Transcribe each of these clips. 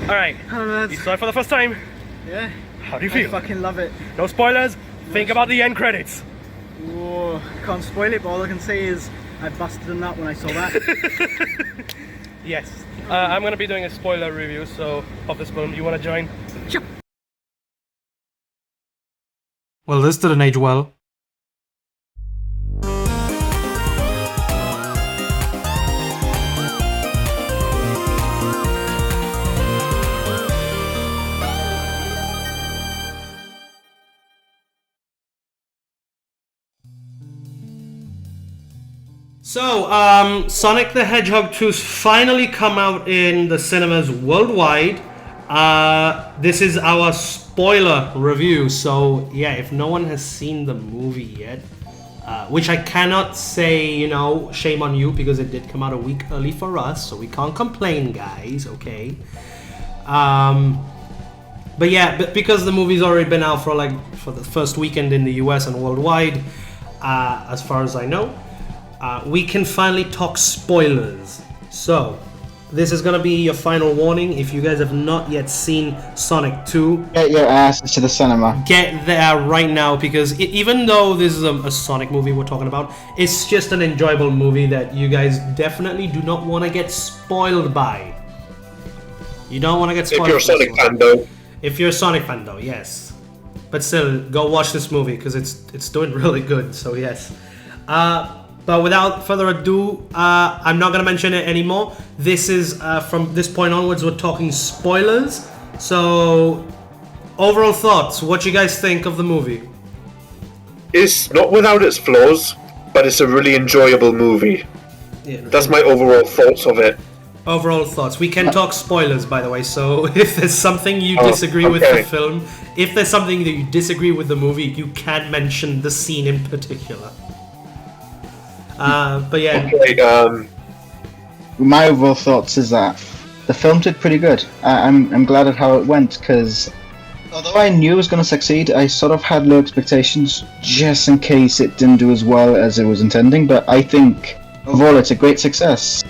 Alright, Hello, lads. you saw it for the first time. Yeah. How do you I feel? fucking love it. No spoilers. Think about the end credits. Whoa, can't spoil it, but all I can say is I busted in that when I saw that. Yes. I'm gonna be doing a spoiler review, so of this film, you wanna join? Sure. Well, this didn't age well. So, Sonic the Hedgehog 2's finally come out in the cinemas worldwide. This is our spoiler review, so yeah, if no one has seen the movie yet, which I cannot say, you know, shame on you, because it did come out a week early for us, so we can't complain, guys, okay? But yeah, because the movie's already been out for the first weekend in the US and worldwide, as far as I know, we can finally talk spoilers. So, this is gonna be your final warning. If you guys have not yet seen Sonic 2, get your asses to the cinema. Get there right now, because even though this is a Sonic movie we're talking about, it's just an enjoyable movie that you guys definitely do not want to get spoiled by. You don't want to get spoiled. If you're a Sonic fan, though. If you're a Sonic fan, though, yes. But still, go watch this movie because it's doing really good. So yes. But without further ado, I'm not gonna mention it anymore. This is from this point onwards, we're talking spoilers. So, overall thoughts. What you guys think of the movie? It's not without its flaws, but it's a really enjoyable movie. Yeah. That's my overall thoughts of it. Overall thoughts. We can talk spoilers, by the way. So, if there's something you disagree with the film, if there's something that you disagree with the movie, you can mention the scene in particular. But yeah. Okay, my overall thoughts is that the film did pretty good. I'm glad at how it went, because although I knew it was going to succeed, I sort of had low expectations just in case it didn't do as well as it was intending. But I think overall it's a great success,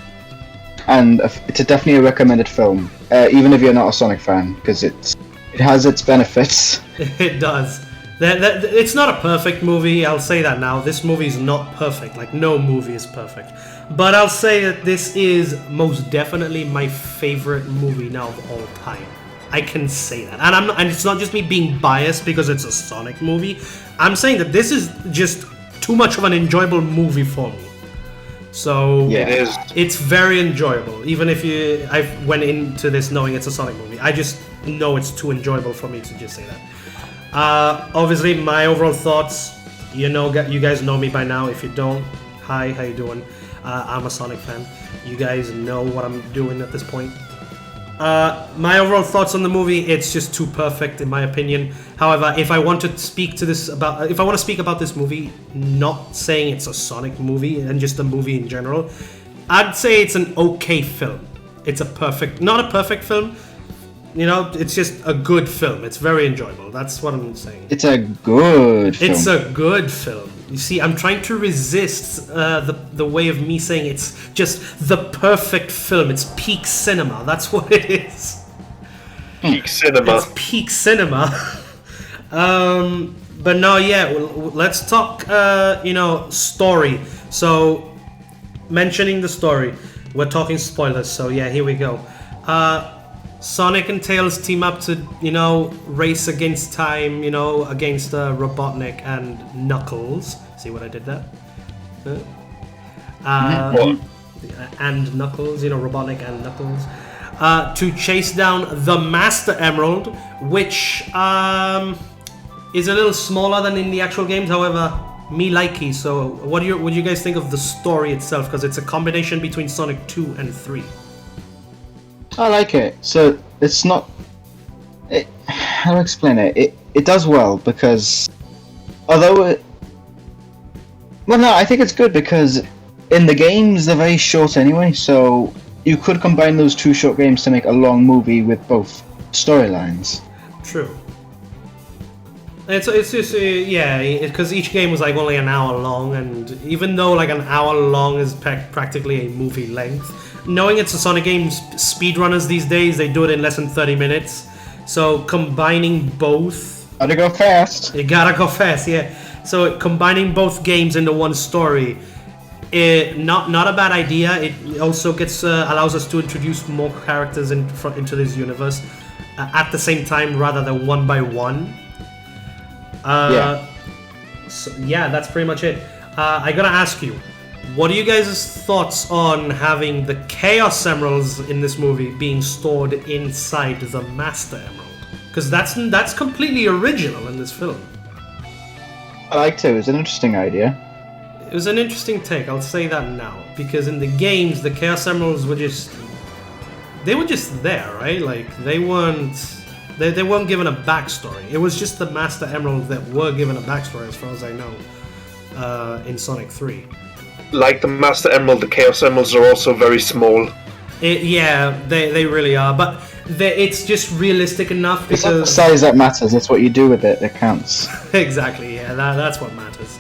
and it's definitely a recommended film, even if you're not a Sonic fan, because it has its benefits. It does. It's not a perfect movie, I'll say that now. This movie is not perfect, like no movie is perfect. But I'll say that this is most definitely my favorite movie now of all time. I can say that. And it's not just me being biased because it's a Sonic movie. I'm saying that this is just too much of an enjoyable movie for me. So yeah, it is. It's very enjoyable. Even if I went into this knowing it's a Sonic movie, I just know it's too enjoyable for me to just say that. Obviously, my overall thoughts, you guys know me by now. If you don't, hi, how you doing? I'm a Sonic fan. You guys know what I'm doing at this point. My overall thoughts on the movie, it's just too perfect in my opinion. However, if I want to speak about this movie, not saying it's a Sonic movie and just a movie in general, I'd say it's an okay film. It's not a perfect film. You know, it's just a good film. It's very enjoyable. That's what I'm saying. It's a good film. It's a good film. You see, I'm trying to resist the way of me saying it's just the perfect film. It's peak cinema. That's what it is. Peak cinema. It's peak cinema. But no, yeah. Let's talk. Story. So, mentioning the story, we're talking spoilers. So yeah, here we go. Sonic and Tails team up to, race against time, against Robotnik and Knuckles. See what I did there? And Knuckles, Robotnik and Knuckles. To chase down the Master Emerald, which is a little smaller than in the actual games, however, me likey. So what do you guys think of the story itself? Because it's a combination between Sonic 2 and 3. I like it. So it's not. How do I explain it? It does well because, although I think it's good because in the games they're very short anyway. So you could combine those two short games to make a long movie with both storylines. True. It's just because each game was like only an hour long, and even though like an hour long is practically a movie length, knowing it's a Sonic game, speedrunners these days, they do it in less than 30 minutes. So combining both... Gotta go fast. You gotta go fast, yeah. So combining both games into one story, not a bad idea. It also gets allows us to introduce more characters into this universe at the same time rather than one by one. Yeah. So, yeah, that's pretty much it. I gotta ask you, what are you guys' thoughts on having the Chaos Emeralds in this movie being stored inside the Master Emerald? Because that's completely original in this film. I liked it. It was an interesting idea. It was an interesting take, I'll say that now. Because in the games, the Chaos Emeralds were just... They were just there, right? Like, they weren't given a backstory. It was just the Master Emerald that were given a backstory, as far as I know, in Sonic 3. Like the Master Emerald, the Chaos Emeralds are also very small. Yeah, they really are. But it's just realistic enough It's not the because... size that matters, it's what you do with it that counts. Exactly, yeah, that's what matters.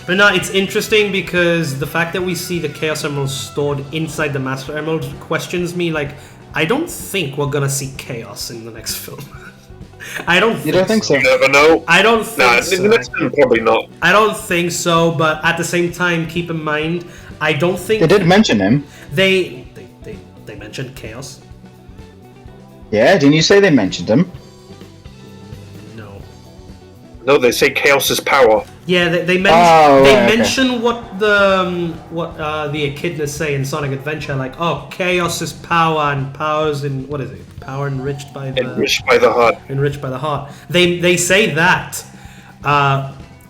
But no, it's interesting because the fact that we see the Chaos Emeralds stored inside the Master Emerald questions me. Like, I don't think we're gonna see Chaos in the next film. I don't think You don't think so? You never know. I don't think Nah, so. the next one, probably not. I don't think so, but at the same time, keep in mind, I don't think... They did mention him. They mentioned Chaos. Yeah, didn't you say they mentioned him? No. No, they say Chaos's power. Yeah, they mention what the echidnas say in Sonic Adventure, like, oh, Chaos's power and powers in, what is it? Power enriched by the... Enriched by the heart. Enriched by the heart. They say that,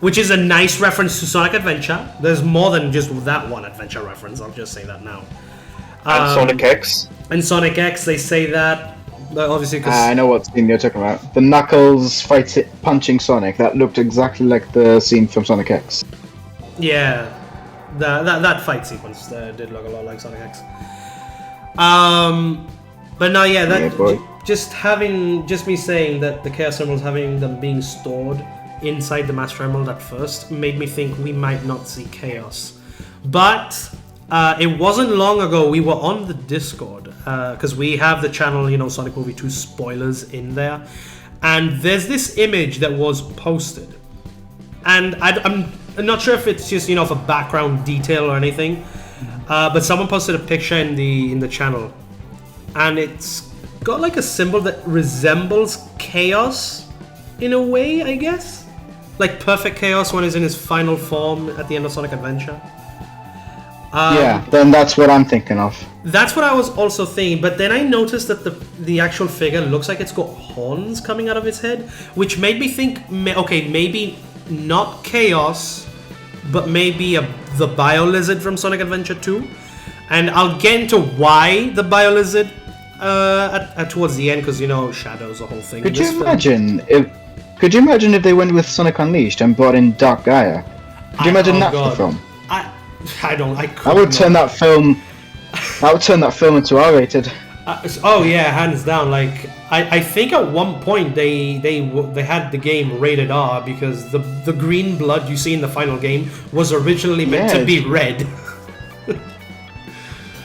which is a nice reference to Sonic Adventure. There's more than just that one adventure reference, I'll just say that now. And Sonic X. And Sonic X, they say that, obviously because... I know what scene you're talking about. The Knuckles punching Sonic. That looked exactly like the scene from Sonic X. Yeah, that fight sequence did look a lot like Sonic X. But no, yeah, that Yeah, boy. just me saying that the Chaos Emeralds having them being stored inside the Master Emerald at first made me think we might not see Chaos. But it wasn't long ago we were on the Discord because we have the channel, Sonic Movie 2 spoilers in there, and there's this image that was posted, and I'm not sure if it's just for background detail or anything, but someone posted a picture in the channel, and it's got like a symbol that resembles Chaos in a way, I guess, like Perfect Chaos when he's in his final form at the end of Sonic Adventure. Yeah, then that's what I'm thinking of. That's what I was also thinking, but then I noticed that the actual figure looks like it's got horns coming out of its head, which made me think, okay, maybe not Chaos, but maybe the Bio Lizard from Sonic Adventure 2. And I'll get into why the Bio Lizard towards the end, because Shadow's the whole thing. Could you imagine if they went with Sonic Unleashed and brought in Dark Gaia? Could you imagine that for the film? That would turn that film into R-rated. Oh yeah, hands down. Like I think at one point they had the game rated R because the green blood you see in the final game was originally meant to be red.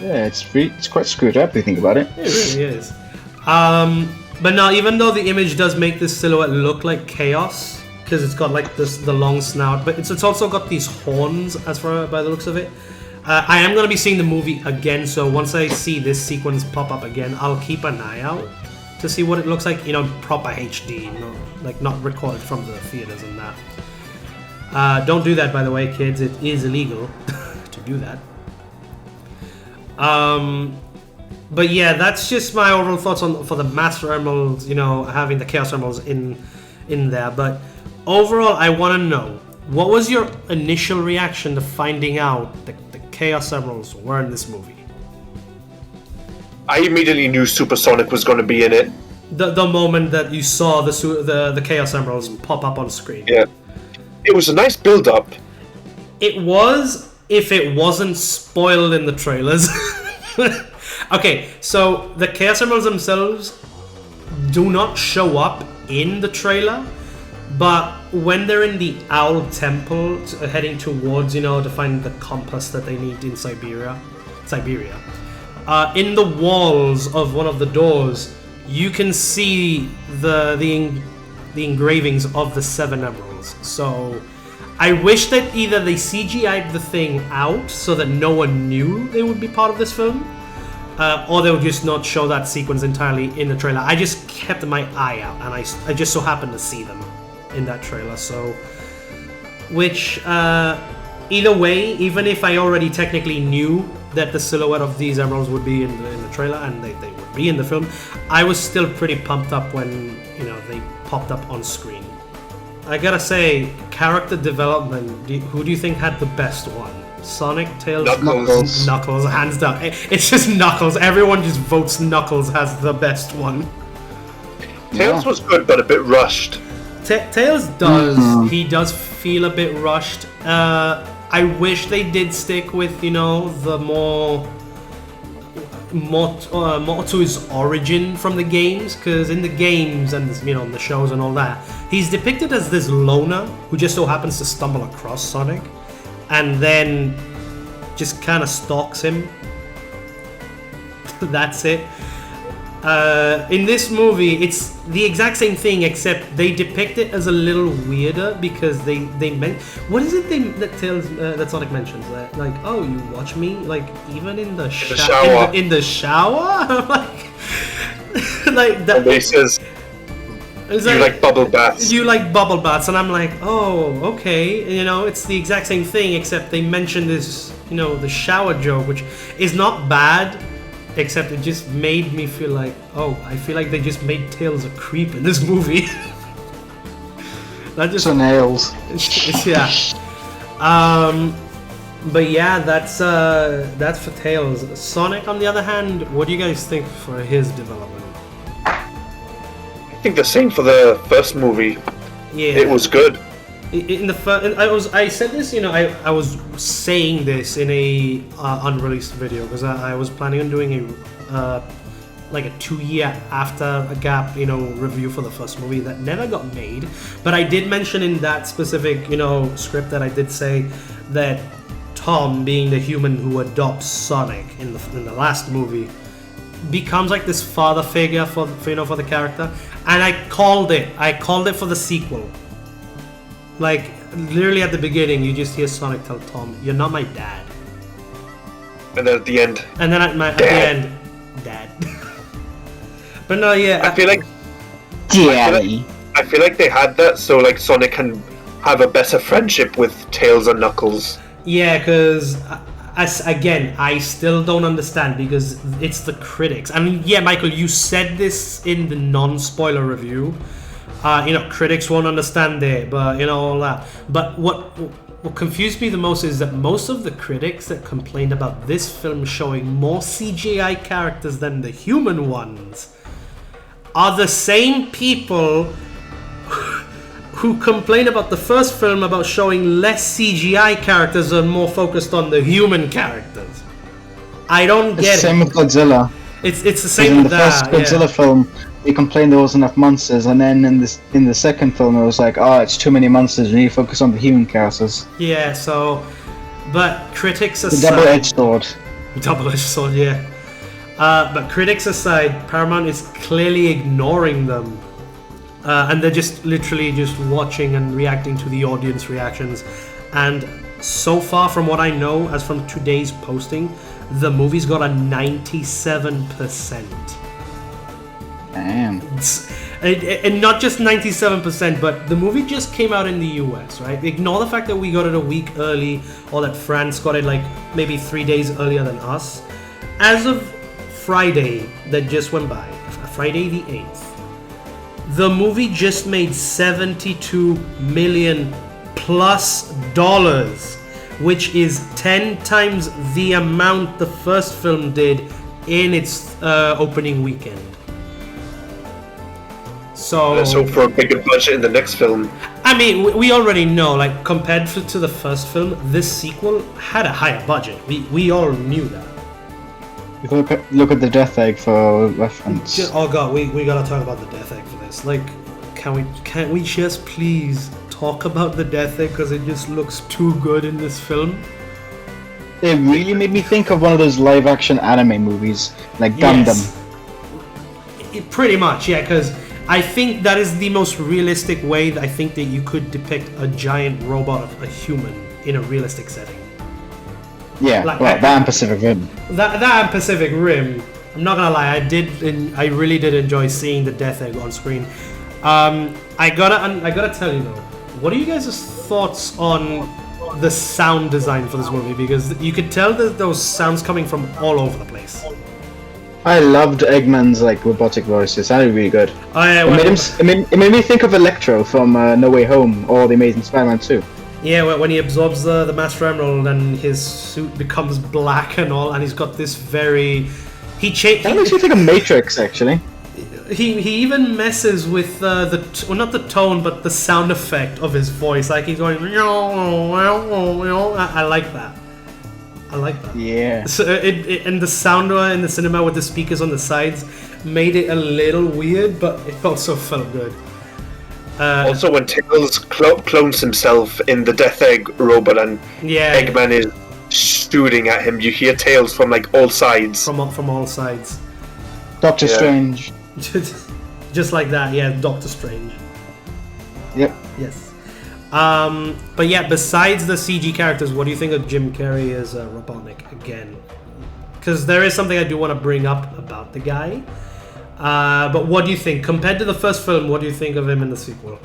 Yeah, it's quite screwed up if you think about it. It really is. But now, even though the image does make this silhouette look like Chaos, because it's got like the long snout, but it's also got these horns by the looks of it. I am going to be seeing the movie again, so once I see this sequence pop up again, I'll keep an eye out to see what it looks like, proper HD, not recorded from the theaters and that. Don't do that, by the way, kids. It is illegal to do that. But yeah, that's just my overall thoughts for the Master Emeralds, having the Chaos Emeralds in there. But overall, I want to know, what was your initial reaction to finding out that the Chaos Emeralds were in this movie? I immediately knew Supersonic was going to be in it. The moment that you saw the Chaos Emeralds pop up on screen. Yeah. It was a nice build-up. It was, if it wasn't spoiled in the trailers. Okay, so the Chaos Emeralds themselves do not show up in the trailer, but when they're in the Owl Temple heading towards, to find the compass that they need in Siberia, Siberia. In the walls of one of the doors, you can see the engravings of the 7 emeralds. So I wish that either they CGI'd the thing out so that no one knew they would be part of this film, or they would just not show that sequence entirely in the trailer. I just kept my eye out, and I just so happened to see them in that trailer. So, which either way, even if I already technically knew that the silhouette of these emeralds would be in the trailer and they would be in the film, I was still pretty pumped up when they popped up on screen. I gotta say, character development, who do you think had the best one? Sonic, Tails, Knuckles, hands down. It's just Knuckles. Everyone just votes Knuckles has the best one. Tails was good, but a bit rushed. Tails does. He does feel a bit rushed. I wish they did stick with, the more to his origin from the games, because in the games and in the shows and all that, he's depicted as this loner who just so happens to stumble across Sonic and then just kind of stalks him. That's it. In this movie, it's the exact same thing, except they depict it as a little weirder because they meant, what is it that Sonic mentions? Like, oh, you watch me like even in the shower. In the shower, like that. And he says, "You like bubble baths." You like bubble baths, and I'm like, oh, okay. It's the exact same thing, except they mentioned this, the shower joke, which is not bad. Except it just made me feel like, oh, I feel like they just made Tails a creep in this movie. That just so nails. Yeah. But yeah, that's for Tails. Sonic, on the other hand, what do you guys think for his development? I think the same for the first movie. Yeah. It was good. In the first, I said this, I was saying this in a unreleased video because I was planning on doing a 2-year after a gap, review for the first movie that never got made. But I did mention in that specific, script that I did say that Tom, being the human who adopts Sonic in the last movie, becomes like this father figure for the character, and I called it for the sequel. Like, literally at the beginning, you just hear Sonic tell Tom, "You're not my dad." And then at the end. And then at the end, Dad. But no, yeah. I feel like. Daddy. I feel like they had that so like Sonic can have a better friendship with Tails and Knuckles. Yeah, because I still don't understand because it's the critics. I mean, yeah, Michael, you said this in the non-spoiler review. Critics won't understand it, but all that. But what confused me the most is that most of the critics that complained about this film showing more CGI characters than the human ones are the same people who complain about the first film about showing less CGI characters and more focused on the human characters. I don't get it. It's the same with Godzilla. It's the same in with the first Godzilla film. They complained there wasn't enough monsters, and then in the second film it was like, oh, it's too many monsters. We need to focus on the human characters. Yeah. So, but critics aside, The double-edged sword. Double-edged sword, yeah. But critics aside, Paramount is clearly ignoring them, and they're just literally just watching and reacting to the audience reactions. And so far, from what I know, as from today's posting, the movie's got a 97%. Damn. And not just 97%, but the movie just came out in the US, right? Ignore the fact that we got it a week early, or that France got it like maybe 3 days earlier than us. As of Friday that just went by, Friday the 8th, the movie just made $72 million plus, which is 10 times the amount the first film did in its opening weekend. So let's hope for a bigger budget in the next film. I mean, we already know, like, compared to the first film, this sequel had a higher budget. We all knew that. You can look at the Death Egg for reference. Oh god, we gotta talk about the Death Egg for this. Like, can't we just please talk about the Death Egg because it just looks too good in this film? It really made me think of one of those live-action anime movies, like Gundam. Yes. Pretty much, yeah, because I think that is the most realistic way that I think that you could depict a giant robot of a human in a realistic setting. Yeah, Like, well, that and Pacific Rim. That and Pacific Rim. I'm not gonna lie, I really did enjoy seeing the Death Egg on screen. I gotta tell you though, what are you guys' thoughts on the sound design for this movie? Because you could tell that those sounds coming from all over the place. I loved Eggman's like robotic voice. It sounded really good. Oh, yeah, It made me think of Electro from No Way Home or The Amazing Spider-Man 2. yeah, when he absorbs the Master Emerald and his suit becomes black and all, and he's got this very... That makes me think of Matrix, actually. He even messes with not the tone, but the sound effect of his voice. Like he's going... I like that. I like that. Yeah. So and the sound in the cinema with the speakers on the sides made it a little weird, but it also felt good. Also, when Tails clones himself in the Death Egg robot and Eggman is shooting at him, you hear Tails from like all sides. From all sides. Doctor Strange. Just like that, yeah, Doctor Strange. Yep. Yes. But yeah, besides the CG characters, what do you think of Jim Carrey as Robotnik again? Because there is something I do want to bring up about the guy. But what do you think? Compared to the first film, what do you think of him in the sequel?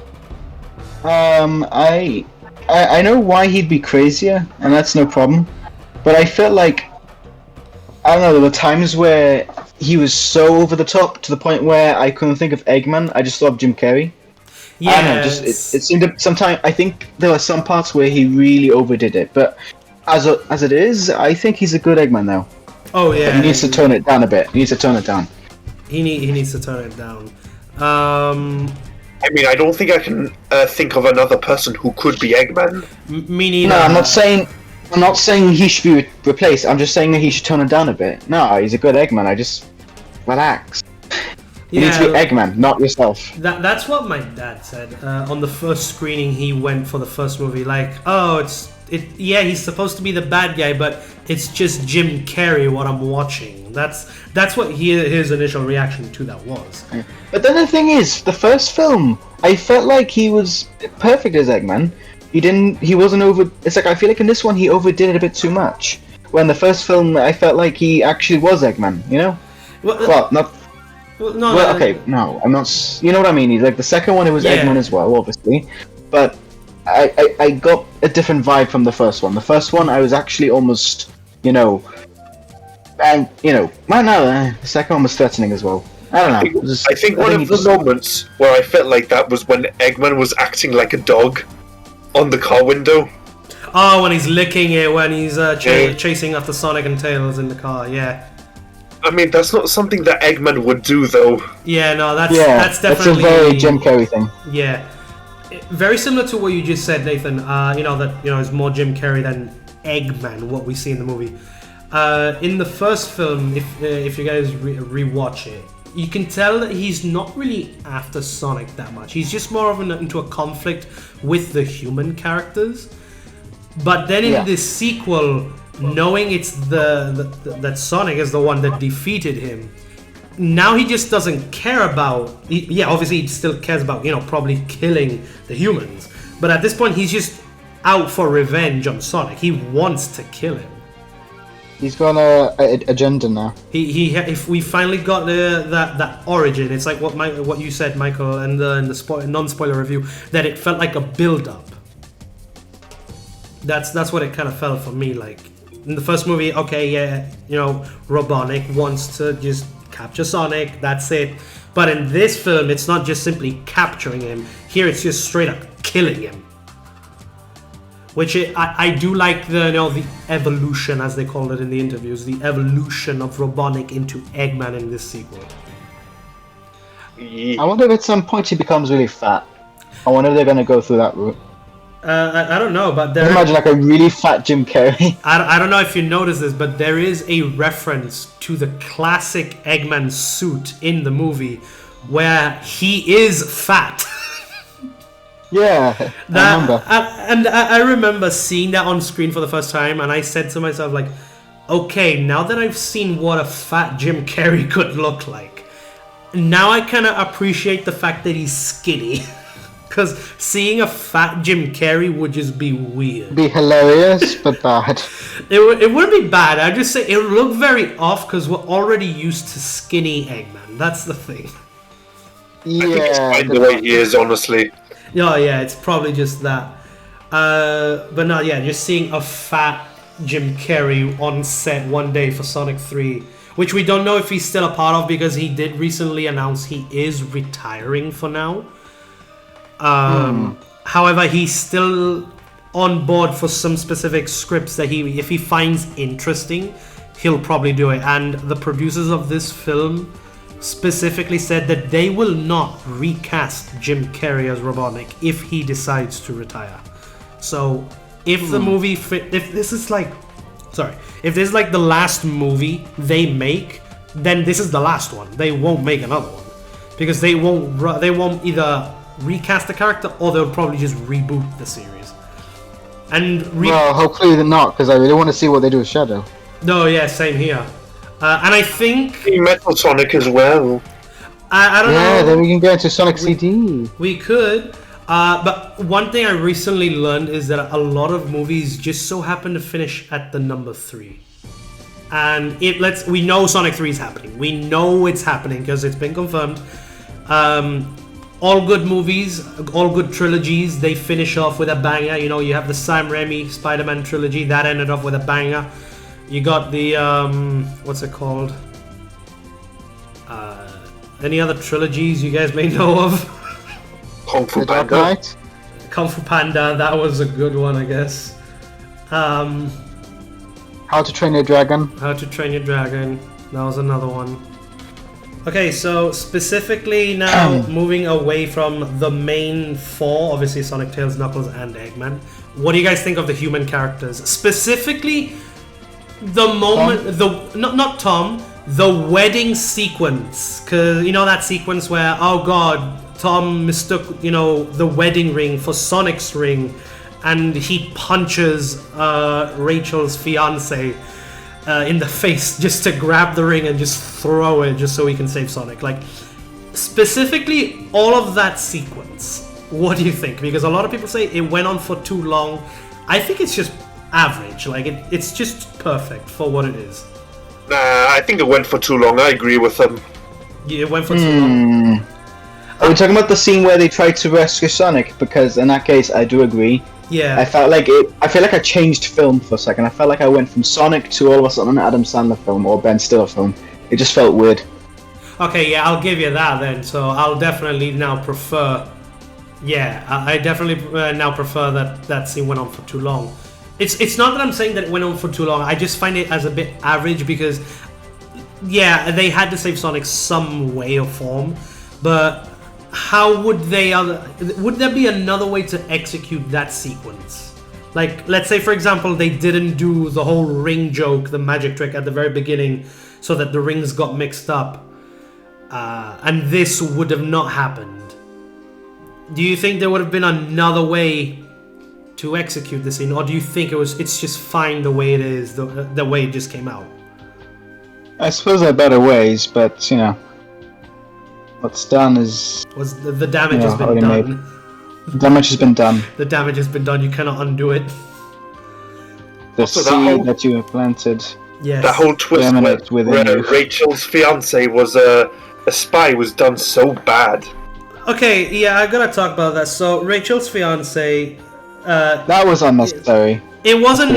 I know why he'd be crazier, and that's no problem. But I felt like, I don't know, there were times where he was so over the top to the point where I couldn't think of Eggman. I just thought of Jim Carrey. Yeah, I don't know, just it seemed sometimes. I think there were some parts where he really overdid it, but as it is, I think he's a good Eggman now. Oh yeah, but he needs to tone it down a bit. He needs to tone it down. He needs to tone it down. I mean, I don't think I can think of another person who could be Eggman. Me neither. No, I'm not saying he should be replaced. I'm just saying that he should tone it down a bit. No, he's a good Eggman. I just relax. You need to be Eggman, not yourself. That's what my dad said. On the first screening, he went for the first movie. Like, he's supposed to be the bad guy, but it's just Jim Carrey what I'm watching. That's what his initial reaction to that was. But then the thing is, the first film, I felt like he was perfect as Eggman. He wasn't over. It's like I feel like in this one he overdid it a bit too much. When the first film, I felt like he actually was Eggman. You know? No, I'm not. You know what I mean? Like the second one, it was Eggman as well, obviously, but I got a different vibe from the first one. The first one, I was actually almost, the second one was threatening as well. I don't know. I think one of the moments where I felt like that was when Eggman was acting like a dog on the car window. Oh, when he's licking it, when he's chasing after Sonic and Tails in the car, yeah. I mean, that's not something that Eggman would do, though. Yeah, no, that's definitely... That's a very Jim Carrey thing. Yeah. Very similar to what you just said, Nathan. It's more Jim Carrey than Eggman, what we see in the movie. In the first film, if you guys rewatch it, you can tell that he's not really after Sonic that much. He's just more of into a conflict with the human characters. But then in this sequel... knowing it's that Sonic is the one that defeated him, now he just doesn't care about. Obviously he still cares about probably killing the humans, but at this point he's just out for revenge on Sonic. He wants to kill him. He's got an agenda now. If we finally got that origin, it's like what you said, Michael, and in the non-spoiler review, that it felt like a build-up. That's what it kind of felt for me like. In the first movie, Robotnik wants to just capture Sonic, that's it. But in this film, it's not just simply capturing him. Here, it's just straight up killing him. Which I do like the evolution, as they call it in the interviews, the evolution of Robotnik into Eggman in this sequel. I wonder if at some point he becomes really fat. I wonder if they're going to go through that route. I don't know, but there... Imagine like a really fat Jim Carrey. I don't know if you noticed this, but there is a reference to the classic Eggman suit in the movie where he is fat. Yeah, I remember. I remember seeing that on screen for the first time, and I said to myself, like, okay, now that I've seen what a fat Jim Carrey could look like, now I kind of appreciate the fact that he's skinny. Because seeing a fat Jim Carrey would just be weird. Be hilarious, but bad. It wouldn't be bad. I'd just say it would look very off because we're already used to skinny Eggman. That's the thing. Yeah, I think it's fine the way he is, honestly. Oh yeah, it's probably just that. But no, yeah, just seeing a fat Jim Carrey on set one day for Sonic 3, which we don't know if he's still a part of because he did recently announce he is retiring for now. However, he's still on board for some specific scripts that if he finds interesting, he'll probably do it. And the producers of this film specifically said that they will not recast Jim Carrey as Robotnik if he decides to retire. So if the movie if this is like the last movie they make, then this is the last one. They won't make another one because they won't either recast the character or they'll probably just reboot the series. And well, hopefully they're not, because I really want to see what they do with Shadow. No, yeah, same here. And I think Metal Sonic as well. I don't know. Yeah, then we can go into Sonic CD. We could. But one thing I recently learned is that a lot of movies just so happen to finish at the number 3. And we know Sonic 3 is happening. We know it's happening because it's been confirmed. All good movies, all good trilogies, they finish off with a banger. You know, you have the Sam Raimi Spider-Man trilogy, that ended off with a banger. You got the, what's it called? Any other trilogies you guys may know of? Kung Fu Dark Panda. Knight? Kung Fu Panda, that was a good one, I guess. How to Train Your Dragon? How to Train Your Dragon, that was another one. Okay, so specifically now moving away from the main 4, obviously Sonic, Tails, Knuckles, and Eggman. What do you guys think of the human characters? Specifically, the moment, not Tom, the wedding sequence. Because, you know that sequence where, oh god, Tom mistook, the wedding ring for Sonic's ring, and he punches Rachel's fiance in the face just to grab the ring and just throw it just so he can save Sonic. Like, specifically, all of that sequence. What do you think? Because a lot of people say it went on for too long. I think it's just average. Like, it's just perfect for what it is. Nah, I think it went for too long. I agree with them. Yeah, it went for too long. Are we talking about the scene where they tried to rescue Sonic? Because in that case, I do agree. Yeah. I feel like I changed film for a second. I felt like I went from Sonic to all of a sudden an Adam Sandler film or Ben Stiller film. It just felt weird. Okay, yeah, I'll give you that then. So I'll definitely now prefer... Yeah, I definitely now prefer that scene went on for too long. It's not that I'm saying that it went on for too long. I just find it as a bit average because... Yeah, they had to save Sonic some way or form. But... How would would there be another way to execute that sequence? Like, let's say, for example, they didn't do the whole ring joke, the magic trick at the very beginning, so that the rings got mixed up, and this would have not happened. Do you think there would have been another way to execute the scene, or do you think it's just fine the way it is, the way it just came out? I suppose there are better ways, but what's done is... The damage has been done. The damage has been done. The damage has been done. You cannot undo it. The seed that you have planted. Yes. That whole twist where Rachel's fiance was a spy was done so bad. Okay, yeah, I gotta talk about that. So Rachel's fiance. That was unnecessary. It wasn't.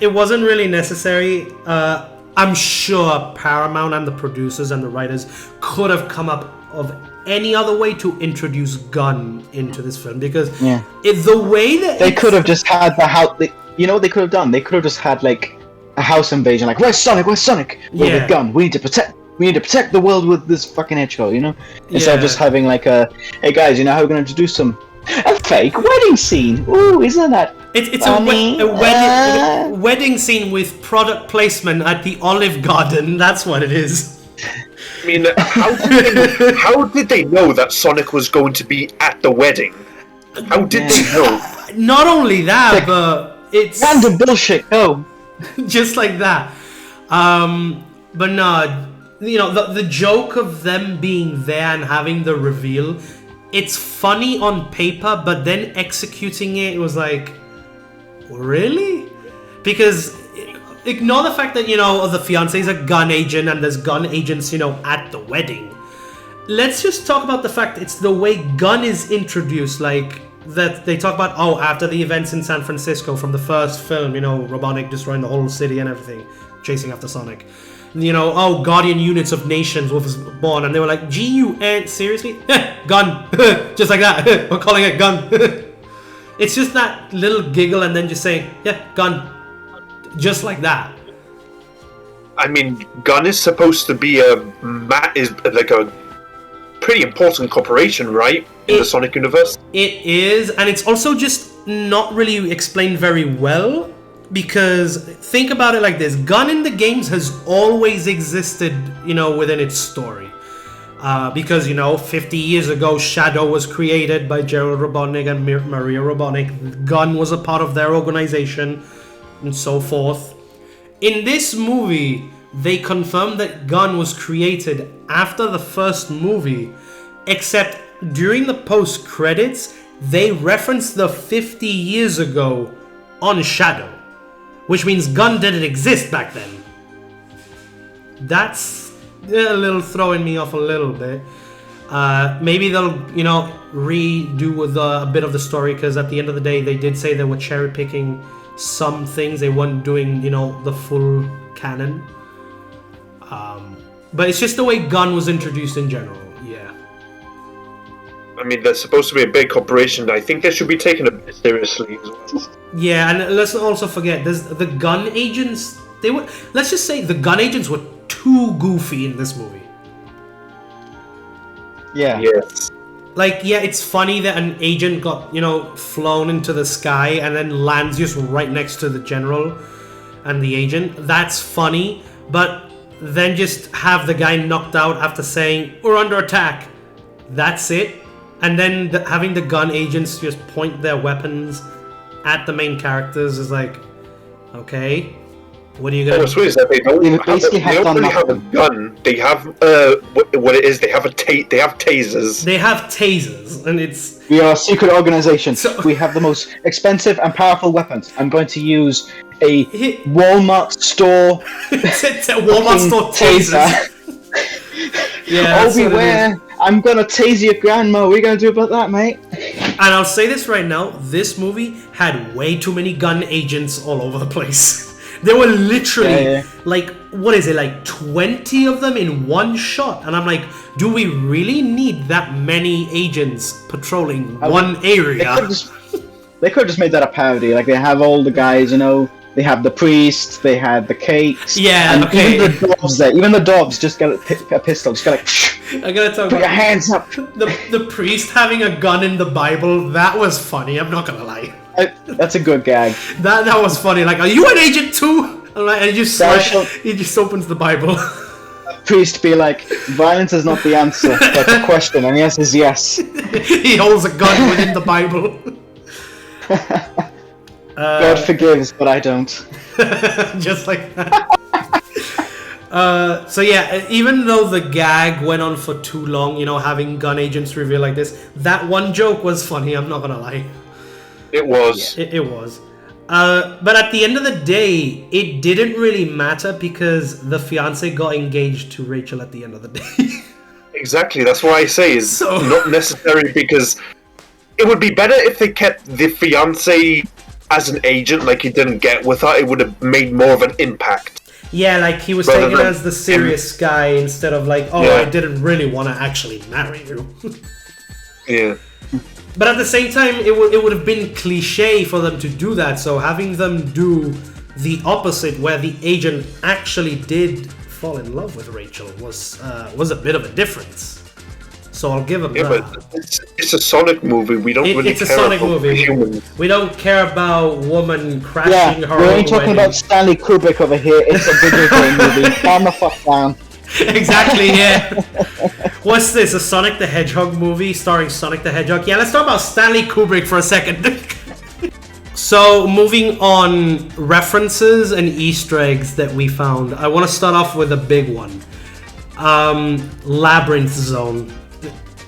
It wasn't really necessary. I'm sure Paramount and the producers and the writers could have come up of any other way to introduce gun into this film because the way that they could have just had the house. You know what they could have done? They could have just had like a house invasion. Like, where's Sonic? Where's Sonic? With a gun. We need to protect the world with this fucking hedgehog. Instead of just having like hey guys, how we're gonna introduce a fake wedding scene. Ooh, isn't that? It's a wedding scene with product placement at the Olive Garden. That's what it is. I mean, how did they know that Sonic was going to be at the wedding? How did they know? Not only that, but it's random bullshit. Go. just like that. But no, you know, the joke of them being there and having the reveal, it's funny on paper, but then executing it was like, really? Because ignore the fact that, you know, the fiancé is a gun agent and there's gun agents, you know, at the wedding. Let's just talk about the fact it's the way gun is introduced, like that they talk about, oh, after the events in San Francisco from the first film, you know, Robotnik destroying the whole city and everything, chasing after Sonic. You know, oh, Guardian Units of Nations was born, and they were like, GUN, seriously? Gun. Just like that. We're calling it gun. It's just that little giggle and then just saying, yeah, gun. Just like that. I mean, gun is supposed to be is like a pretty important corporation, right? In the Sonic universe? It is, and it's also just not really explained very well. Because think about it like this, gun in the games has always existed, you know, within its story. Because, you know, 50 years ago, Shadow was created by Gerald Robotnik and Maria Robotnik. Gun was a part of their organization, and so forth. In this movie, they confirmed that Gun was created after the first movie, except during the post-credits, they referenced the 50 years ago on Shadow. Which means Gun didn't exist back then. That's a little throwing me off a little bit. Maybe they'll, you know, redo with a bit of the story, because at the end of the day, they did say they were cherry picking some things. They weren't doing, you know, the full canon. But it's just the way Gun was introduced in general. Yeah. I mean, they're supposed to be a big corporation. I think they should be taken a bit seriously as well. Yeah, and let's also forget, there's the gun agents. They were, let's just say, the gun agents were too goofy in this movie. Yeah. Yes. Like, yeah, it's funny that an agent got, you know, flown into the sky and then lands just right next to the general and the agent. That's funny, but then just have the guy knocked out after saying, "We're under attack." That's it. And then having the gun agents just point their weapons at the main characters is like, okay, what are you gonna do? Is that they don't really have a gun. They have what it is. They have tasers. They have tasers, and it's we are a secret organization. So, we have the most expensive and powerful weapons. I'm going to use a Walmart store. It's a Walmart store taser. Yeah. Oh, beware! I'm gonna tase your grandma. What are you gonna do about that, mate? And I'll say this right now, this movie had way too many gun agents all over the place. There were literally, like, what is it, like 20 of them in one shot? And I'm like, do we really need that many agents patrolling one area? They could have just made that a parody. Like, they have all the guys, you know, they have the priest, they had the cakes. Yeah, and okay. Even the dogs just got a pistol, just got like, I gotta talk put about your hands up. The priest having a gun in the Bible, that was funny, I'm not gonna lie. That's a good gag. That was funny. Like, are you an agent too? And he just opens the Bible. Priest be like, violence is not the answer, but the question, and the answer is yes. He holds a gun within the Bible. God forgives, but I don't. Just like that. So yeah, even though the gag went on for too long, you know, having gun agents reveal like this, that one joke was funny, I'm not gonna lie. It was. Yeah, it was. But at the end of the day, it didn't really matter because the fiancé got engaged to Rachel at the end of the day. Exactly, that's what I say is not necessary, because it would be better if they kept the fiancé as an agent like he didn't get with her. It would have made more of an impact. Yeah, like he was taken as the serious guy instead of like, oh, I didn't really want to actually marry you. Yeah. But at the same time, it would have been cliche for them to do that. So having them do the opposite, where the agent actually did fall in love with Rachel, was a bit of a difference. So I'll give them that. But it's a Sonic movie. We don't really care Sonic about movie. humans. We don't care about woman crashing her. We ain't talking about Stanley Kubrick over here. It's a video game movie. Calm the fuck down. Exactly, yeah. What's this? A Sonic the Hedgehog movie starring Sonic the Hedgehog? Yeah, let's talk about Stanley Kubrick for a second. So, moving on, references and Easter eggs that we found. I want to start off with a big one. Labyrinth Zone.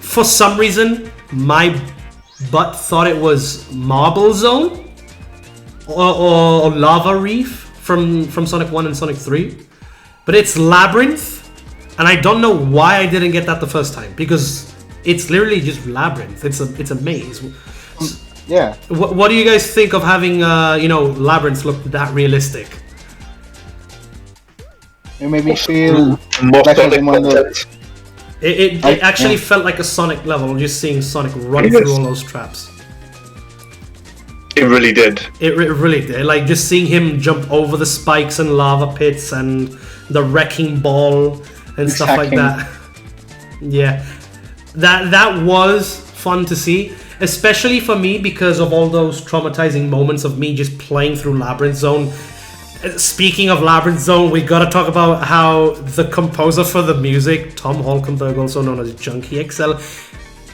For some reason, my butt thought it was Marble Zone or Lava Reef from Sonic 1 and Sonic 3. But it's Labyrinth, and I don't know why I didn't get that the first time, because it's literally just Labyrinth. It's a maze. Yeah. What do you guys think of having Labyrinth look that realistic? It made me feel More like Sonic I'm one of the- content. It actually felt like a Sonic level, just seeing Sonic run Yes. through all those traps. It really did. It really did. Like, just seeing him jump over the spikes and lava pits and the wrecking ball and stuff like that. Yeah. That was fun to see. Especially for me, because of all those traumatizing moments of me just playing through Labyrinth Zone. Speaking of Labyrinth Zone, we gotta talk about how the composer for the music, Tom Holkenberg, also known as Junkie XL,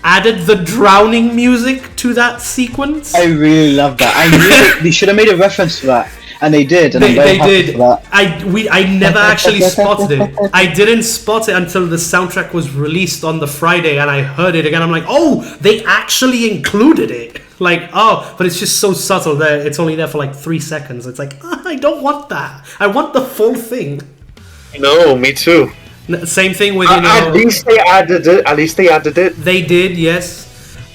added the drowning music to that sequence. I really love that. I knew they should have made a reference to that, and they did. And I'm very They happy did. for that. I never actually spotted it. I didn't spot it until the soundtrack was released on the Friday, and I heard it again. I'm like, oh, they actually included it. Like, oh, but it's just so subtle that it's only there for like 3 seconds. It's like, I don't want that. I want the full thing. No, me too. Same thing with At least they added it. They did, yes.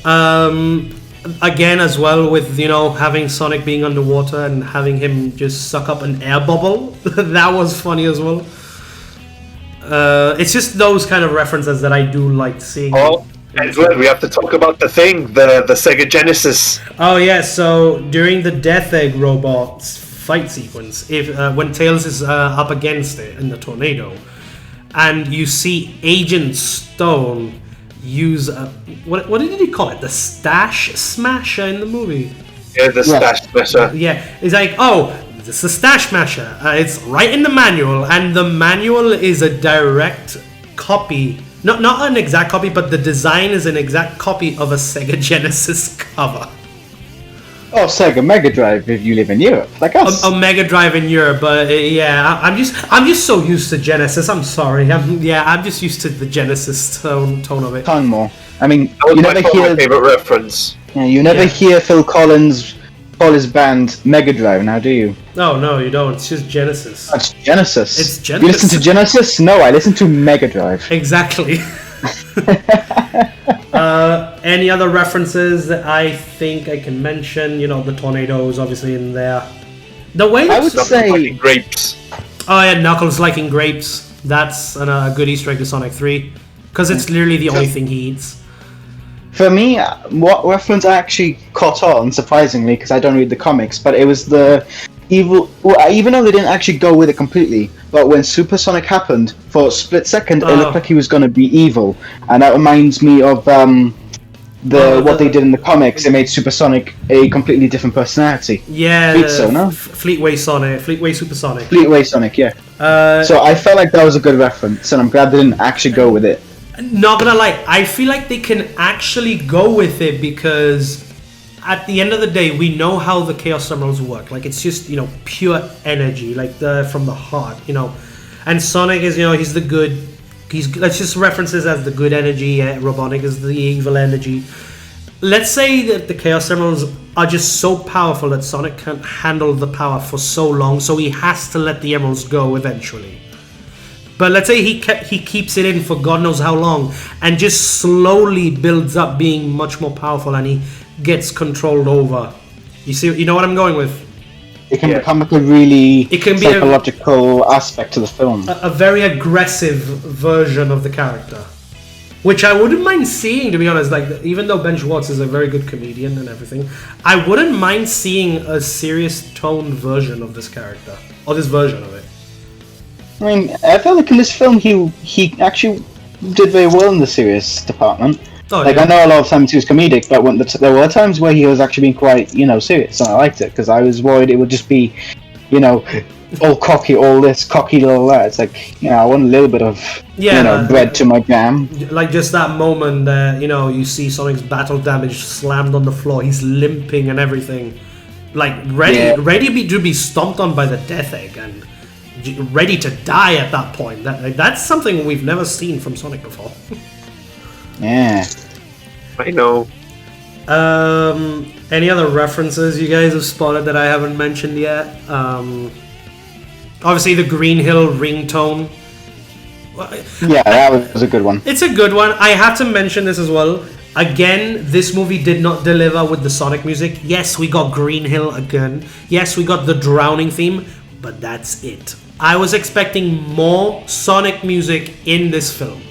Again, as well, with having Sonic being underwater and having him just suck up an air bubble. That was funny as well. It's just those kind of references that I do like seeing. Oh, as well, we have to talk about the Sega Genesis. Oh yeah, so during the Death Egg robot's fight sequence, when Tails is up against it in the tornado, and you see Agent Stone use what did he call it? The Stash Smasher in the movie. Yeah, the Stash Smasher. Yeah, it's like, oh, this is the Stash Smasher. It's right in the manual, and the manual is a direct copy. Not an exact copy, but the design is an exact copy of a Sega Genesis cover. Oh, Sega Mega Drive if you live in Europe, like us. A Mega Drive in Europe, but yeah, I'm just so used to Genesis. I'm sorry. I'm just used to the Genesis tone of it. Tongue more. I mean, That was you my never hear. favorite reference. Yeah, you never hear Phil Collins call his band Mega Drive now, do you? No, you don't. It's just Genesis. That's Genesis. It's You listen to Genesis. Genesis? No, I listen to Mega Drive. Exactly. Any other references that I think I can mention? The tornadoes obviously in there. The way I would Stuff say- like grapes. Oh yeah, Knuckles liking grapes. That's a good Easter egg to Sonic 3. Because it's literally the only thing he eats. For me, what reference I actually caught on, surprisingly, because I don't read the comics, but it was the evil. Well, even though they didn't actually go with it completely, but when Super Sonic happened, for a split second, it looked like he was going to be evil, and that reminds me of what they did in the comics. They made Super Sonic a completely different personality. Yeah, Fleetway Super Sonic. Fleetway Sonic, yeah. So I felt like that was a good reference, and I'm glad they didn't actually go with it. Not gonna lie, I feel like they can actually go with it because at the end of the day, we know how the Chaos Emeralds work. Like, it's just, pure energy, like from the heart, And Sonic is, he's the good. Let's just reference it as the good energy. Robotnik is the evil energy. Let's say that the Chaos Emeralds are just so powerful that Sonic can't handle the power for so long, so he has to let the Emeralds go eventually. But let's say he keeps it in for God knows how long, and just slowly builds up being much more powerful, and he gets controlled over. You know what I'm going with? It can become like a really It can be psychological aspect to the film. A very aggressive version of the character, which I wouldn't mind seeing, to be honest. Like, even though Ben Schwartz is a very good comedian and everything, I wouldn't mind seeing a serious toned version of this character, or this version of it. I mean, I felt like in this film he actually did very well in the serious department. Oh, Like, yeah. I know a lot of times he was comedic, but there were times where he was actually being quite, serious, and I liked it, because I was worried it would just be, all cocky, all this, cocky little that. It's like, I want a little bit of, bread to my jam. Like just that moment that, you see Sonic's battle damage slammed on the floor. He's limping and everything. Like, ready to be stomped on by the Death Egg and ready to die at that point. That's something we've never seen from Sonic before. Yeah. I know. Any other references you guys have spotted that I haven't mentioned yet? Obviously the Green Hill ringtone. Yeah, that was a good one. It's a good one. I have to mention this as well. Again, this movie did not deliver with the Sonic music. Yes, we got Green Hill again. Yes, we got the Drowning theme, but that's it. I was expecting more Sonic music in this film.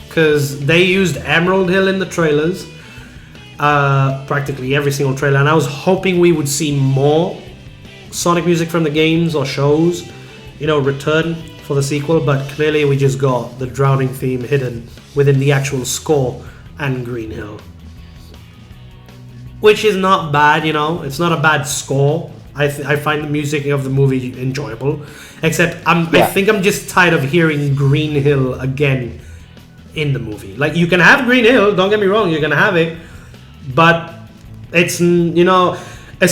Because they used Emerald Hill in the trailers. Practically every single trailer. And I was hoping we would see more Sonic music from the games or shows, return for the sequel, but clearly we just got the Drowning theme hidden within the actual score and Green Hill. Which is not bad, it's not a bad score. I find the music of the movie enjoyable, except I think I'm just tired of hearing Green Hill again in the movie. Like, you can have Green Hill, don't get me wrong, you can have it, but it's,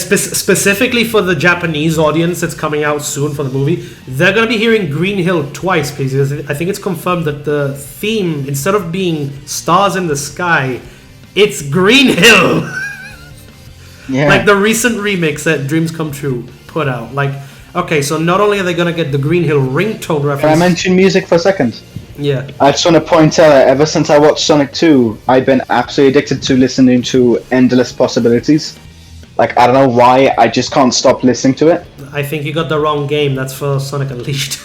specifically for the Japanese audience that's coming out soon for the movie, they're going to be hearing Green Hill twice, because I think it's confirmed that the theme, instead of being Stars in the Sky, it's Green Hill. Yeah. Like the recent remix that Dreams Come True put out. Like, okay, so not only are they going to get the Green Hill ringtone reference... Can I mention music for a second? Yeah. I just want to point out that ever since I watched Sonic 2, I've been absolutely addicted to listening to Endless Possibilities. Like, I don't know why, I just can't stop listening to it. I think you got the wrong game. That's for Sonic Unleashed.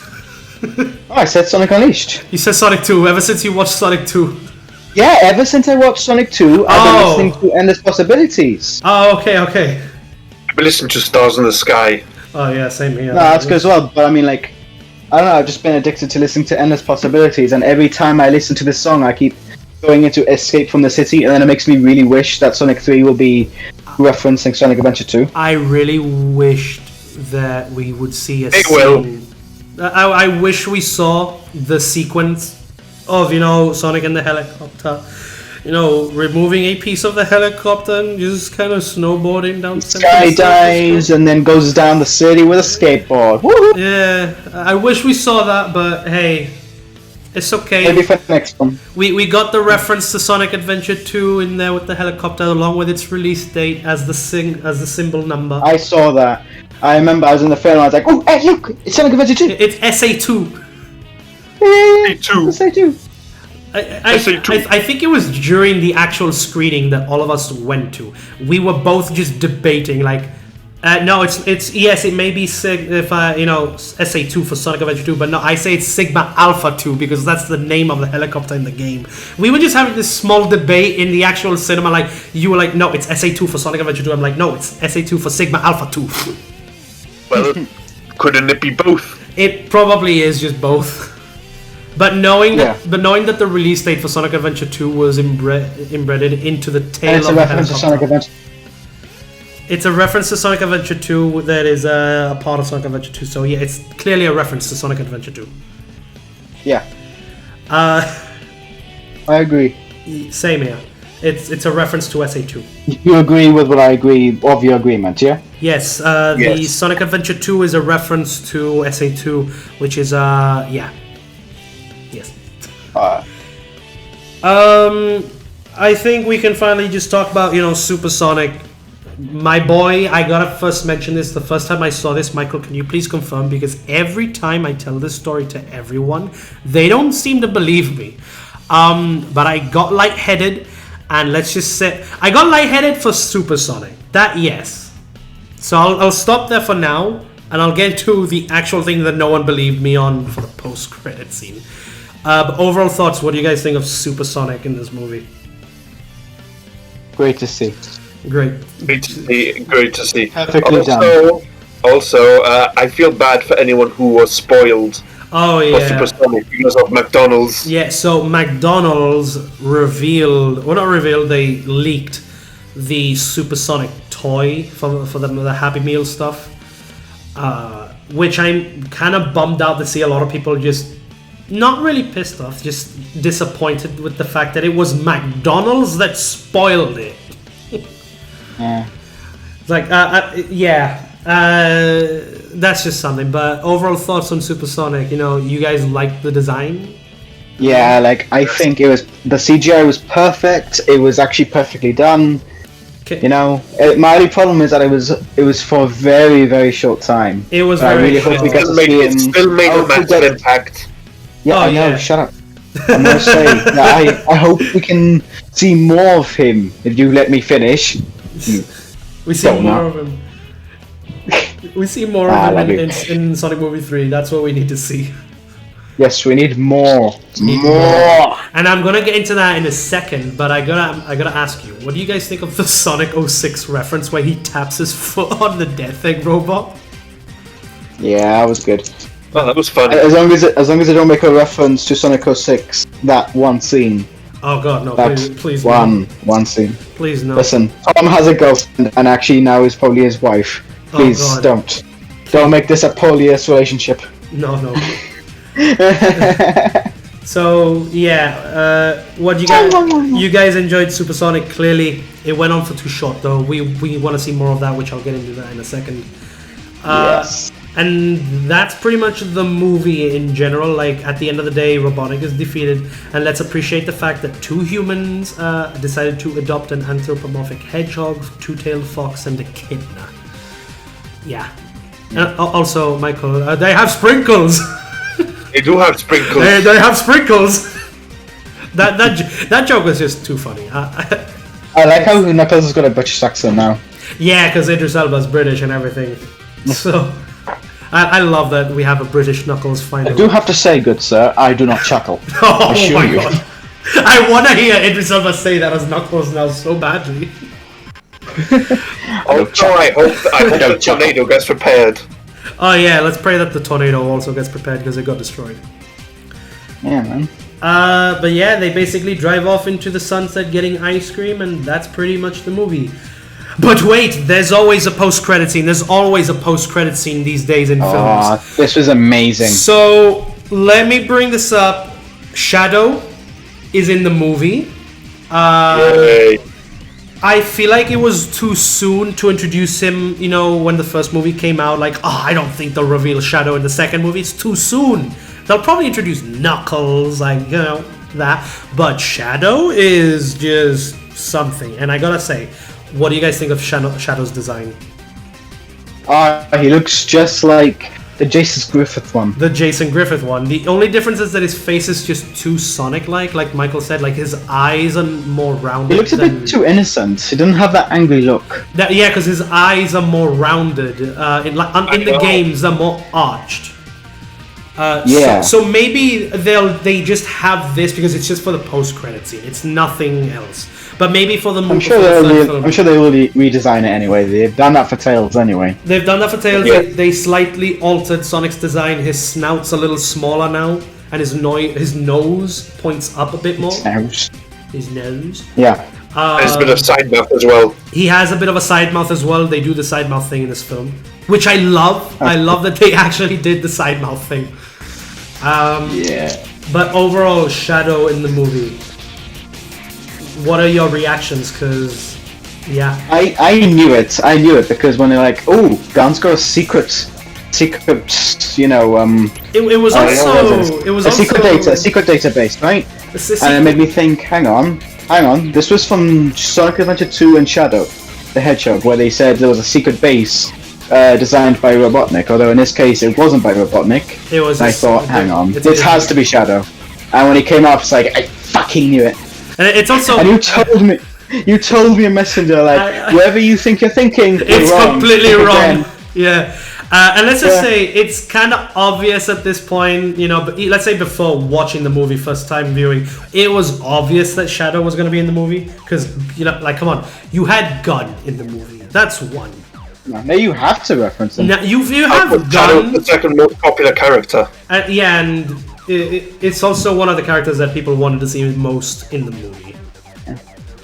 Oh, I said Sonic Unleashed. You said Sonic 2, ever since you watched Sonic 2. Yeah, ever since I watched Sonic 2, I've been listening to Endless Possibilities. Oh, okay. I've been listening to Stars in the Sky. Oh, yeah, same here. No, that's good as well, but I mean, like, I don't know, I've just been addicted to listening to Endless Possibilities, and every time I listen to this song, I keep going into Escape from the City, and then it makes me really wish that Sonic 3 will be referencing Sonic Adventure 2. I really wished that we would see a It scene. I wish we saw the sequence of, Sonic and the helicopter, removing a piece of the helicopter and just kind of snowboarding down. Skydives and then goes down the city with a skateboard. Woo-hoo! Yeah, I wish we saw that, but hey, it's okay. Maybe for the next one. We got the reference to Sonic Adventure 2 in there with the helicopter, along with its release date as the symbol number. I saw that. I remember I was in the film and I was like, oh, hey, look, it's Sonic Adventure 2. It's SA2. Yeah, SA2. SA2. I think it was during the actual screening that all of us went to. We were both just debating, like, no, it's yes, it may be SA2 for Sonic Adventure 2, but no, I say it's Sigma Alpha 2 because that's the name of the helicopter in the game. We were just having this small debate in the actual cinema, like, you were like, no, it's SA2 for Sonic Adventure 2. I'm like, no, it's SA2 for Sigma Alpha 2. Well, couldn't it be both? It probably is just both. But knowing that the release date for Sonic Adventure 2 was embedded into the tail it's of a the reference to Sonic helicopter. Adventure. It's a reference to Sonic Adventure 2 that is a part of Sonic Adventure 2. So yeah, it's clearly a reference to Sonic Adventure 2. Yeah. I agree. Same here. It's a reference to SA2. You agree with what I agree of your agreement, yeah? Yes, the Sonic Adventure 2 is a reference to SA2, which is yeah. Yes. I think we can finally just talk about, Supersonic. My boy, I gotta first mention this. The first time I saw this, Michael, can you please confirm? Because every time I tell this story to everyone, they don't seem to believe me. But I got lightheaded, and let's just say I got lightheaded for Supersonic. That, yes. So I'll stop there for now, and I'll get to the actual thing that no one believed me on for the post-credit scene. But overall thoughts, what do you guys think of Supersonic in this movie? Great to see. Great. Great to see. Perfectly done. Also, I feel bad for anyone who was spoiled Oh for yeah. Supersonic because of McDonald's. Yeah, so McDonald's they leaked the Supersonic toy for the Happy Meal stuff. which I'm kind of bummed out to see a lot of people just not really pissed off, just disappointed with the fact that it was McDonald's that spoiled it. Yeah. Like, that's just something. But overall thoughts on Supersonic? You know, you guys like the design? Yeah, like I think the CGI was perfect. It was actually perfectly done. Okay. You know, my only problem is that it was for a very, very short time. It was But I very really hope short. we get to see It still made a massive impact. Yeah, Oh, I know. yeah. Shut up. I'm gonna say that I hope we can see more of him. If you let me finish. We see Don't more know. of him. We see more I of love him you. in Sonic Movie 3. That's what we need to see. Yes, we need more. Need More. And I'm gonna get into that in a second, but I gotta ask you, what do you guys think of the Sonic 06 reference where he taps his foot on the Death Egg robot? Yeah, that was good. Oh, that was funny. As long as they don't make a reference to Sonic 06, that one scene. Oh god, no! That Please, one scene. no. Please no. Listen, Tom has a girlfriend, and actually now is probably his wife. Please God. don't make this a polyamorous relationship. No. So yeah, what you guys enjoyed Supersonic? Clearly, it went on for too short though. We want to see more of that, which I'll get into that in a second. Yes. And that's pretty much the movie in general. Like, at the end of the day, Robotnik is defeated, and let's appreciate the fact that two humans decided to adopt an anthropomorphic hedgehog, two-tailed fox, and echidna. Yeah. And also, Michael, they have sprinkles. They do have sprinkles. They have sprinkles. That joke was just too funny. I like how Knuckles has got a British accent now. Yeah, because Idris Elba's British and everything. So I love that we have a British Knuckles finally. I do have to say, good sir, I do not chuckle. Oh assure my you. god. I want to hear Idris Elba say that as Knuckles now so badly. Also, I hope the tornado gets repaired. Oh yeah, let's pray that the tornado also gets prepared because it got destroyed. Yeah, man. But yeah, they basically drive off into the sunset getting ice cream, and that's pretty much the movie. But wait, there's always a post-credit scene. There's always a post-credit scene these days in films. Oh, this was amazing. So, let me bring this up. Shadow is in the movie. Yay. I feel like it was too soon to introduce him, you know, when the first movie came out. Like, I don't think they'll reveal Shadow in the second movie. It's too soon. They'll probably introduce Knuckles, like, you know, that. But Shadow is just something. And I gotta say, what do you guys think of Shadow's design? He looks just like the Jason Griffith one. The Jason Griffith one. The only difference is that his face is just too Sonic-like, like Michael said. Like, his eyes are more rounded. He looks a bit too innocent. He doesn't have that angry look. Yeah, because his eyes are more rounded. In the games, they're more arched. Yeah. So maybe they just have this because it's just for the post-credit scene. It's nothing else. But maybe for the movie. I'm sure they will redesign it anyway. They've done that for Tails anyway. They've done that for Tails. Yeah. They slightly altered Sonic's design. His snout's a little smaller now, and his nose points up a bit more. His nose. Yeah. There's a bit of side mouth as well. He has a bit of a side mouth as well. They do the side mouth thing in this film, which I love. I love that they actually did the side mouth thing. Yeah. But overall, Shadow in the movie. What are your reactions? Because, yeah. I knew it. I knew it because when they're like, "Oh, Gun's got a secret, you know, It was a secret database, right?" And it made me think, hang on. This was from Sonic Adventure 2 and Shadow, the Hedgehog, where they said there was a secret base designed by Robotnik. Although in this case, it wasn't by Robotnik. It was. And I thought, hang on, this has to be Shadow. And when he came out, it's like, I fucking knew it. And it's also. And you told me a messenger, like, whatever you think you're thinking, it's wrong. completely Think wrong. again. Yeah. And let's just say it's kind of obvious at this point, you know, but let's say before watching the movie, first time viewing, it was obvious that Shadow was going to be in the movie. Because, you know, like, come on, you had Gun in the movie. That's one. No, you have to reference them. Now, you have Shadow's Gun. the second most popular character. Yeah, and it's also one of the characters that people wanted to see most in the movie.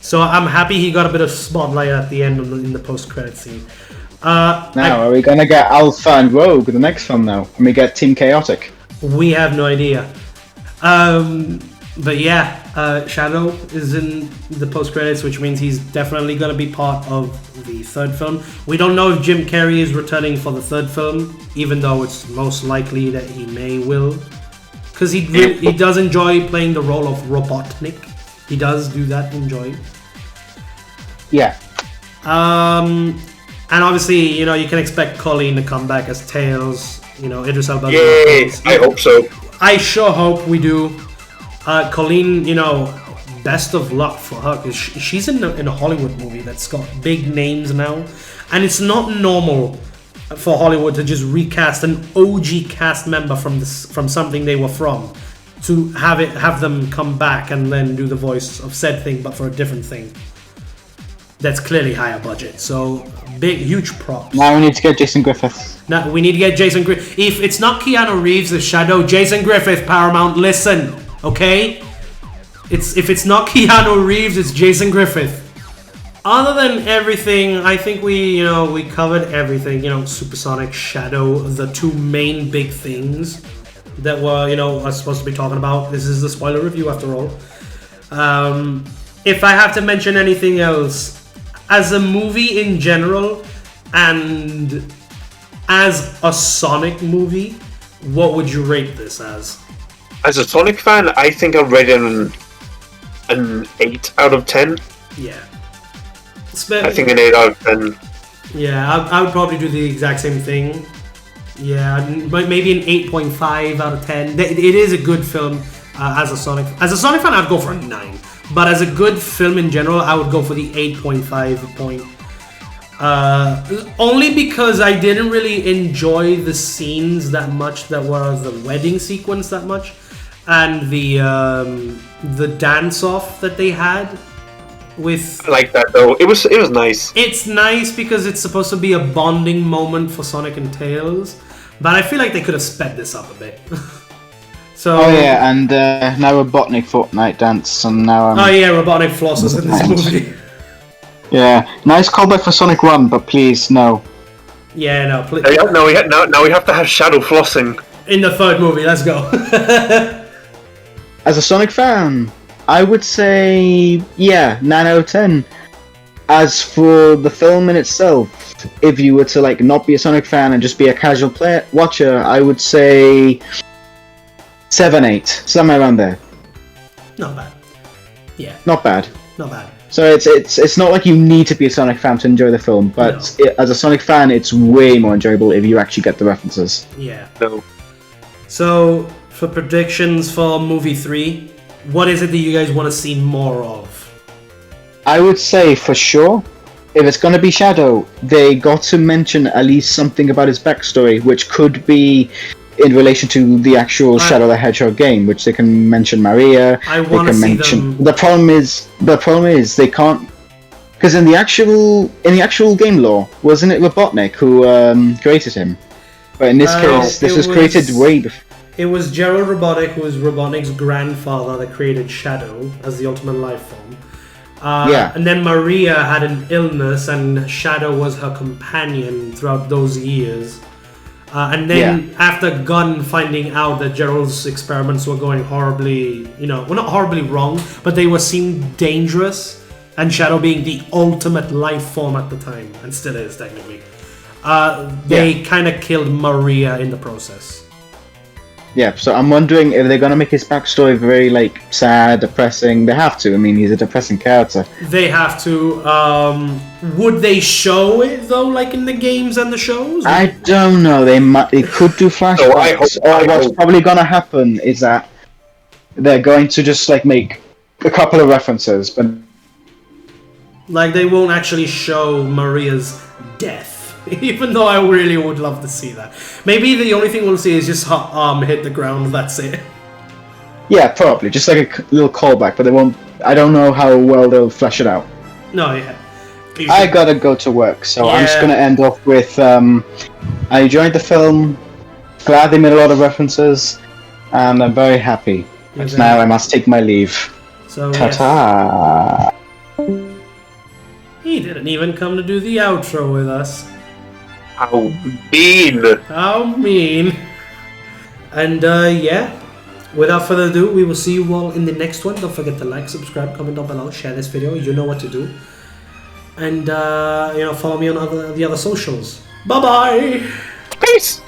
So I'm happy he got a bit of spotlight at the end in the post-credit scene. Now, are we gonna get Alpha and Rogue the next film now? And we get Team Chaotic? We have no idea. But yeah, Shadow is in the post credits, which means he's definitely going to be part of the third film. We don't know if Jim Carrey is returning for the third film, even though it's most likely that he will, because he does enjoy playing the role of Robotnik. He does do that, enjoy. Yeah. And obviously, you know, you can expect Colleen to come back as Tails. You know, Idris Elba. Yay! I hope so. I sure hope we do. Colleen, you know, best of luck for her, because she's in a Hollywood movie that's got big names now, and it's not normal for Hollywood to just recast an OG cast member from something they were from, to have them come back and then do the voice of said thing, but for a different thing that's clearly higher budget. So huge props. Now we need to get Jason Griffith. Now we need to get Jason Griffith. If it's not Keanu Reeves as Shadow, Jason Griffith, Paramount, listen. Okay? If it's not Keanu Reeves, it's Jason Griffith. Other than everything, I think we covered everything. You know, Supersonic, Shadow, the two main big things that are supposed to be talking about. This is the spoiler review after all. If I have to mention anything else, as a movie in general, and as a Sonic movie, what would you rate this as? As a Sonic fan, I think I'd rate it an 8 out of 10. Yeah. I think an 8 out of 10. Yeah, I would probably do the exact same thing. Yeah, but maybe an 8.5 out of 10. It is a good film as a Sonic fan, I'd go for a 9. But as a good film in general, I would go for the 8.5 point. Only because I didn't really enjoy the scenes that much, that were the wedding sequence that much, and the dance off that they had with. I like that though. It was nice. It's nice because it's supposed to be a bonding moment for Sonic and Tails, but I feel like they could have sped this up a bit. So. Oh yeah, and now Robotnik Fortnite dance, and now. Oh yeah, Robotnik flosses in this movie. Yeah, nice callback for Sonic 1, but please no. Yeah, no, please. Now we have to have Shadow flossing in the third movie. Let's go. As a Sonic fan, I would say 9 out of 10. As for the film in itself, if you were to not be a Sonic fan and just be a casual watcher, I would say 7, 8, somewhere around there. Not bad. Yeah. Not bad. Not bad. So it's not like you need to be a Sonic fan to enjoy the film, but as a Sonic fan, it's way more enjoyable if you actually get the references. Yeah. No. So, for predictions for movie 3, what is it that you guys want to see more of? I would say, for sure, if it's going to be Shadow, they got to mention at least something about his backstory, which could be in relation to the actual Shadow the Hedgehog game, which they can mention Maria. I want to see them. The problem is they can't, because in the actual game lore, wasn't it Robotnik who created him? But in this case, this was created way before. It was Gerald Robotnik, who was Robotnik's grandfather, that created Shadow as the ultimate life form. And then Maria had an illness, and Shadow was her companion throughout those years. And then after Gunn finding out that Gerald's experiments were going horribly, well, not horribly wrong, but they were seen dangerous, and Shadow being the ultimate life form at the time, and still is technically, they kind of killed Maria in the process. Yeah, so I'm wondering if they're gonna make his backstory very sad, depressing. They have to. I mean, he's a depressing character. They have to. Would they show it though, like in the games and the shows? I don't know. They could do flashbacks. What's probably gonna happen is that they're going to just make a couple of references, but they won't actually show Maria's death. Even though I really would love to see that. Maybe the only thing we'll see is just her arm hit the ground, that's it. Yeah, probably. Just a little callback, but they won't. I don't know how well they'll flesh it out. No, yeah. I gotta go to work, so I'm just gonna end off with I enjoyed the film, glad they made a lot of references, and I'm very happy. But now I must take my leave. So, ta-ta! He didn't even come to do the outro with us. How mean! How mean. And yeah, without further ado, we will see you all in the next one. Don't forget to like, subscribe, comment down below, share this video. You know what to do. And follow me on the other socials. Bye bye. Peace!